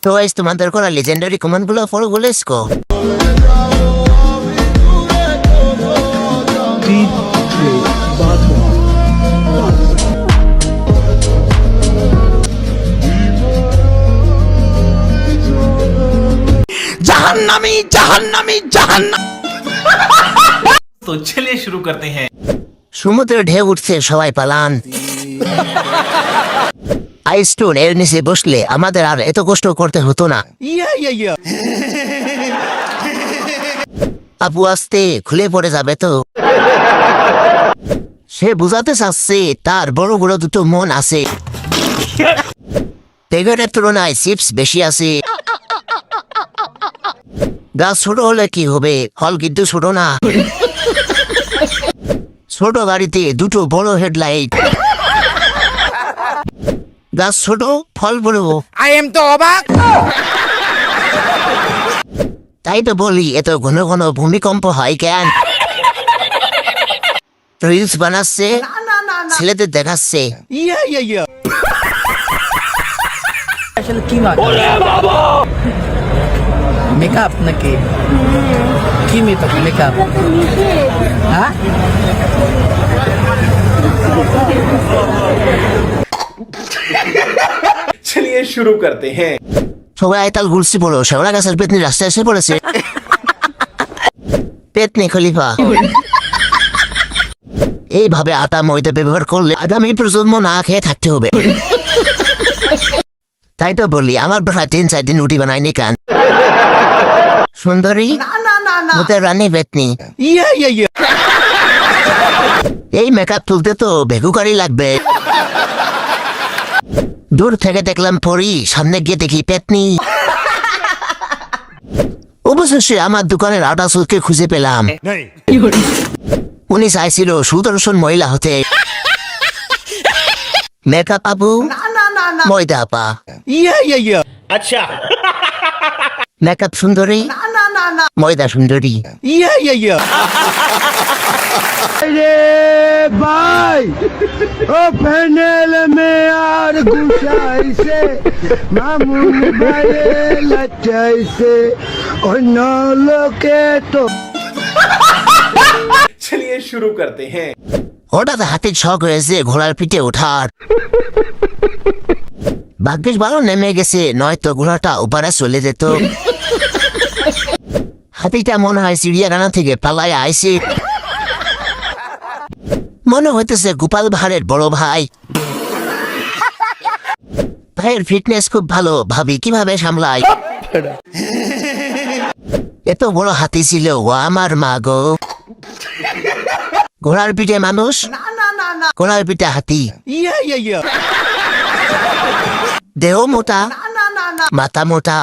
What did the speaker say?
তো গাইস তোমাদের করা লেজেন্ডারি কমেন্টগুলো ফলো করে লেটস গো। जहन्नमी जहन्नमी जहन्नम। तो चलिए शुरू करते हैं। সমুদ্রের ঢেউ উঠছে, সবাই পালান। আইসস্টোন এর নিচে বসলে আমাদের আর এত কষ্ট করতে হতো না। আপু আসতে খুলে পড়ে যাবে তো। সে বুঝাতে চাচ্ছে তার বড় বড় দুটো মন আছে, পেগেটের তুলনায় চিপস বেশি আছে। গাছ ছোট হলে কি হবে, ফল কিন্তু ছোট না। ছোট গাড়িতে দুটো বড় হেডলাইট, গাছ ছোট ফল বড়। I am তো অবাক। তাই তো বলি এত ঘন ঘন ভূমিকম্প হয় কেন? রিলস বানাচ্ছে, ছেলেদের দেখাচ্ছে। আসলে কি মেকআপ নাকি কি মেকআপ? হ্যাঁ चलिए शुरू करते हैं। সবাই আইতাল ঘুরছি বলো, শেওড়া গাছের পেতনি রাস্তায় এসে পড়েছে। পেতনি খলিফা। এইভাবে আটা ময়দা ব্যবহার করলে আগামী প্রজন্ম না খেয়ে থাকতে হবে। তাই তো বলি আমার প্রায় 3-4 দিন রুটি বানায়নি কেন? সুন্দরী ওদের রানী পেতনি। এই মেকআপ তুলতে তো ভেগুকারি লাগবে। দূর থেকে দেখলাম পরি, সামনে গিয়ে দেখি পেতনি। অবশেষে আমার দোকানের আটা চুলকে খুঁজে পেলাম। উনি চাইছিল সুদর্শন মহিলা হতে। মেকআপ আপু, ময়দা আপা। अच्छा মেকআপ সুন্দরী, ময়দা সুন্দরী। ভাই ও প্যানেল মে আর গুছাইছে মামুন ভাইয়ে লাচাইছে অন্য লোকে তো। चलिए शुरू करते हैं। হঠাৎ হাতির শখ হয়েছে ঘোড়ার পিঠে ওঠার। ভাগ্যিস ভালো নেমে গেছে, নয়তো ঘোড়াটা উপরে চলে যেত। হাতিটা মনে হয় চিড়িয়াখানা থেকে পালায় আইছে। মনে হইতেছে গোপাল ভাঁড়ের বড় ভাই। ভাইয়ের ফিটনেস খুব ভালো, ভাবি কিভাবে সামলায়। এত বড় হাতি ছিল ও আমার মা গো। ঘোড়ার পিঠে মানুষ, ঘোড়ার পিঠে হাতি। দেহ মোটা, মাথা মোটা।